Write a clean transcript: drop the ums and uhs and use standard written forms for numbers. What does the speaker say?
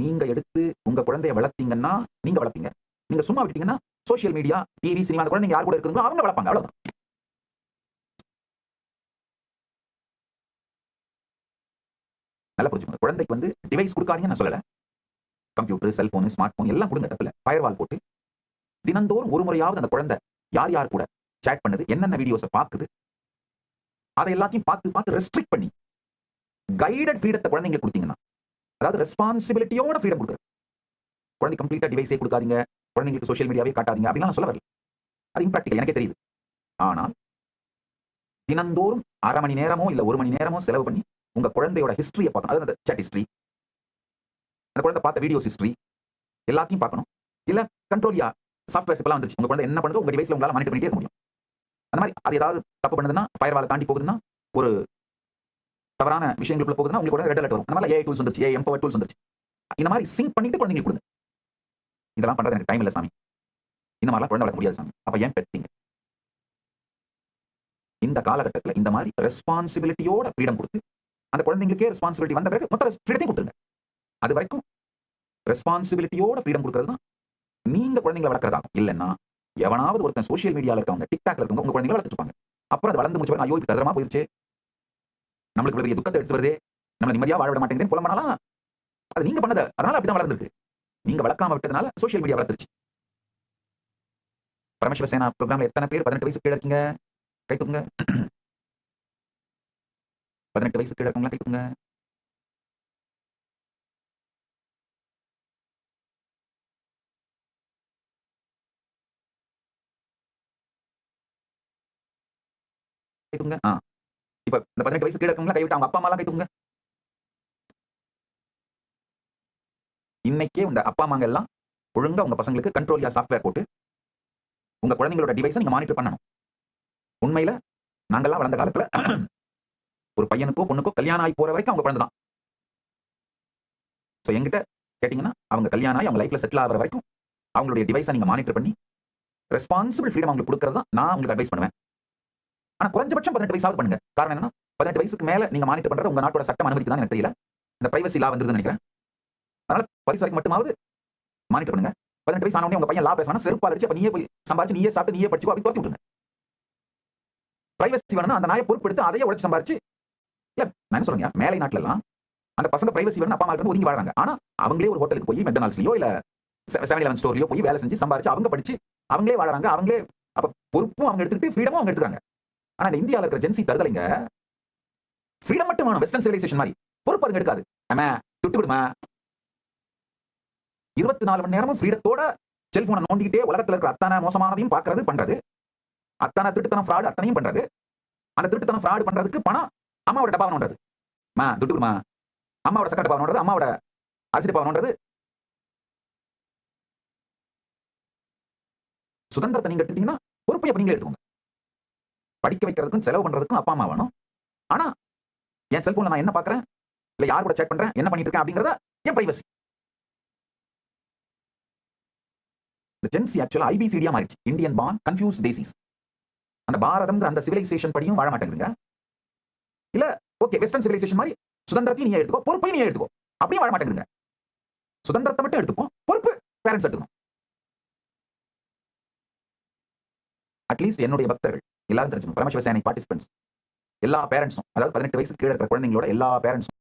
நீங்க எடுத்து உங்க குழந்தைய வளர்த்தீங்கன்னா நீங்க வளர்ப்பீங்க. நீங்க சும்மா விட்டீங்கன்னா சோசியல் மீடியா, டிவி, சினிமா அந்த குழந்தைங்க யார் கூட இருக்குதுங்களோ அவங்க வளர்ப்பாங்க. அவ்வளவுதான். நல்லா புரிஞ்சுக்கோங்க. குழந்தைக்கு டிவைஸ் குடுக்காதீங்கன்னு நான் சொல்லல. கம்ப்யூட்டர், செல்போன், ஸ்மார்ட் போன் எல்லாம் குடுங்க தப்பில்ல. ஃபயர்வால் போட்டு தினந்தோறும் ஒரு முறையாவது அந்த குழந்தை யார் யார் கூட சேட் பண்ணுது, என்னென்ன வீடியோஸ பாக்குது, அதை எல்லாத்தையும் பார்த்து பார்த்து ரெஸ்ட்ரிக்ட் பண்ணி கைடட் ஃப்ரீடத்த குழந்தைங்களுக்கு குடுத்தீங்கன்னா, அதாவது ரெஸ்பான்சிபிலிட்டியோட ஃப்ரீடம் குடுக்குறது. குழந்தை கம்ப்ளீட்டா டிவைஸே குடுக்காதீங்க, குழந்தைங்களுக்கு சோசியல் மீடியாவே காட்டாதீங்க அப்படிலாம் நான் சொல்ல வரல. அது இம்ப்ராக்டிகல் எனக்கே தெரியுது. ஆனால் தினந்தோறும் 1/2 மணி நேரமோ இல்ல 1 மணி நேரமோ செலவு பண்ணி உங்க குழந்தையோட ஹிஸ்டரிய பார்க்கணும். அதாவது அந்த சாட் ஹிஸ்டரி, அந்த குழந்தை பார்த்த வீடியோஸ் ஹிஸ்டரி எல்லாத்தையும் பார்க்கணும். இல்ல கண்ட்ரோலியா சாஃப்ட்வேர்ஸ் இப்பலாம் வந்துருச்சு. உங்க குழந்தை என்ன பண்ணுதோ உங்க டிவைஸ்ல உங்களால மானிட்டர் பண்ணிட்டே இருக்க முடியும். அந்த மாதிரி அது ஏதாவது தப்பு பண்ணுதுன்னா, ஃபயர்வால தாண்டி போகுதுன்னா, ஒரு தவறான விஷயங்களுக்குள்ள போகுதுன்னா உங்களுக்கு உடனே ரெட் அலர்ட் வரும். அந்த மாதிரி ஏஐ டூல்ஸ் வந்துருச்சு, ஏஐ எம்பவர் டூல்ஸ் வந்துருச்சு. இந்த மாதிரி சிங்க் பண்ணிட்டு குழந்தைங்களுக்கு கொடுங்க. இதெல்லாம் பண்றது எனக்கு டைம் இல்ல சாமி. இந்த மாதிரிலாம் குழந்தை வளர்க்க முடியாது சாமி. அப்ப ஏன் பெத்தீங்க? இந்த காலகட்டத்துல இந்த மாதிரி ரெஸ்பான்சிபிலிட்டியோட ஃப்ரீடம் கொடுத்து அந்த குழந்தைங்களுக்கே ரெஸ்பான்சிபிலிட்டி வந்த பிறகு மொத்த ஃப்ரீடத்தையும் கொடுத்துருங்க. அது வரைக்கும் ரெஸ்பான்சிபிலிட்டியோட ஃப்ரீடம் கொடுக்கிறது தான் நீங்க குழந்தைங்களை வளர்க்கறதாகும். இல்லைன்னா எவனாவது ஒருத்தன் சோசியல் மீடியால இருக்கவங்க, டிக்டாக்ல இருக்கவங்க உங்க குழந்தைகளை வளர்த்துட்டு இருப்பாங்க. அப்புறம் அது வளர்ந்து முடிச்ச ஐயோ இப்ப தரமா போயிருச்சு, நம்மளுக்கு பெரிய துக்கத்தை எடுத்து வருதே, நம்ம நிம்மதியா வாழ விட மாட்டேங்குது புலம்பனாலாம் அது நீங்க பண்ணது. அதனால அப்படிதான் வளர்ந்துருக்கு. நீங்க வளர்க்காம விட்டதுனால சோசியல் மீடியா வளர்த்துருச்சு. பரமசிவ சேனா ப்ரோக்ராம்ல எத்தனை பேர் 18 வயசு கீழ இருக்கீங்க? கை தூக்குங்க. 18 வயசு கீழ இருக்கவங்களா கை தூக்குங்க. கை தூக்குங்க. இப்ப இந்த 18 வயசு கீழ இருக்கவங்களா கை விட்டு அவங்க அப்பா அம்மா எல்லாம் கை தூக்குங்க. இன்னைக்கே இந்த அப்பா அம்மாங்க எல்லாம் ஒழுங்கா உங்க பசங்களுக்கு கண்ட்ரோலியா சாஃப்ட்வேர் போட்டு உங்க குழந்தைங்களோட டிவைஸை நீங்க மானிட்டர் பண்ணணும். உண்மையில நாங்கெல்லாம் வளர்ந்த காலத்துல ஒரு பையனுக்கோ பொண்ணுக்கோ கல்யாணம் ஆகி போற வரைக்கும் அவங்க குழந்தை தான். சோ என்கிட்ட கேட்டீங்கன்னா அவங்க கல்யாணம் ஆகி அவங்க லைஃப்ல செட்டில் ஆகிற வரைக்கும் அவங்களுடைய டிவைஸை நீங்க மானிட்டர் பண்ணி ரெஸ்பான்சிபிள் ஃப்ரீடம் அவங்களுக்கு கொடுக்கறது தான் நான் உங்களுக்கு அட்வைஸ் பண்ணுவேன். ஆனா குறைஞ்சபட்சம் 18 வயசாவது பண்ணுங்க. காரணம் என்னன்னா 18 வயசுக்கு மேல நீங்க மானிட்டர் பண்றது உங்க நாட்டோட சட்டம் அனுமதிக்குதான் எனக்கு தெரியல. இந்த பிரைவசி லா வந்ததுன்னு நினைக்கிறேன். அதனால பரிசு வரைக்கும் மட்டுமாவது மானிட்டர் பண்ணுங்க. 18 வயசு ஆனவனே உங்க பையன் லா பேசினா செருப்பால் அடிச்சு அப்ப நீயே போய் சம்பாரிச்சு நீயே சாப்பிட்டு நீயே படிச்சுக்கோ அப்படி துரத்தி விட்டுருங்க. பிரைவசி வேணும்னா அந்த நாயை பொறுப்பெடுத்து அதையே உழைச்சு சம்பாரிச்சு இல்ல நான் என்ன சொல்றேன், மேலை நாட்டுல எல்லாம் அந்த பசங்க பிரைவசி வேணும் அப்பா அம்மா இருந்து ஒதுங்கி வாழறாங்க. ஆனா அவங்களே ஒரு ஹோட்டலுக்கு போய் மெக்டொனால்ட்ஸ்லயோ இல்ல 7-Eleven ஸ்டோர்லயோ போய் வேலை செஞ்சு சம்பாரிச்சு அவங்க படிச்சு அவங்களே வாழறாங்க. அவங்களே அப்ப பொறுப்பும் அவங்க எடுத்துட்டு ஃப்ரீடமும் அவங்க எடுத்துக்காங்க. ஆனா இந்த இந்தியாவில் இருக்கிற ஜென்சி தருதலைங்க ஃப்ரீடம் மட்டும் வேணும், வெஸ்டர்ன் சிவிலைசேஷன் மாதிரி பொறுப்பு அதுங்க எடுக்காது. ஆமா துட்டு விடுமா 24 மணி நேரமும் ஃப்ரீடத்தோட செல்போனை நோண்டிக்கிட்டே உலகத்துல இருக்கிற அத்தனை மோசமானதையும் பார்க்கறது பண்றது, அத்தனை திருட்டுத்தனம் ஃப்ராட் அத்தனையும் பண்றது. அந்த திருட்டுத்தனம் ஃப்ராட் பண்றதுக்கு பணம் அம்மாவோட டப்பா நோண்டது, துட்டு விடுமா அம்மாவோட சக்கர டப்பா நோண்டது, அம்மாவோட அரிசி டப்பா நோண்டது. சுதந்திரத்தை நீங்க எடுத்துட்டீங்கன்னா பொறுப்பை அப்ப நீங்களே எடுத்துக்கோங்க. படிக்க வைக்கிறதுக்கும் செலவு பண்றதுக்கும் அப்பா அம்மா வேணும். ஆனா என் செல்போன்ல நான் என்ன பாக்குறேன் இல்ல யார் கூட சேட் பண்றேன் என்ன பண்ணிட்டு இருக்கேன் அப்படிங்கறத என் பிரைவசி. இந்த ஜென்சி ஆக்சுவலா ஐபிசிடியா மாறிடுச்சு. Indian born confused desis. அந்த பாரதம்ங்கிற அந்த சிவிலைசேஷன் படியும் வாழ மாட்டேங்குதுங்க. இல்ல ஓகே வெஸ்டர்ன் சிவிலைசேஷன் மாதிரி சுதந்திரத்தையும் நீ எடுத்துக்கோ பொறுப்பையும் நீ எடுத்துக்கோ அப்படியே வாழ மாட்டேங்குதுங்க. சுதந்திரத்தை மட்டும் எடுத்துக்கோ பொறுப்பு பேரண்ட்ஸ் எடுத்துக்கணும். அட்லீஸ்ட் என்னுடைய பக்தர்கள் எல்லாரும் தெரிஞ்சுக்கணும். பரமசிவ சேனை பார்ட்டிசிபென்ட்ஸ் எல்லா பேரண்ட்ஸும், அதாவது 18 வயசுக்கு கீழே இருக்கிற குழந்தைங்களோட எல்லா பேரண்ட்ஸும்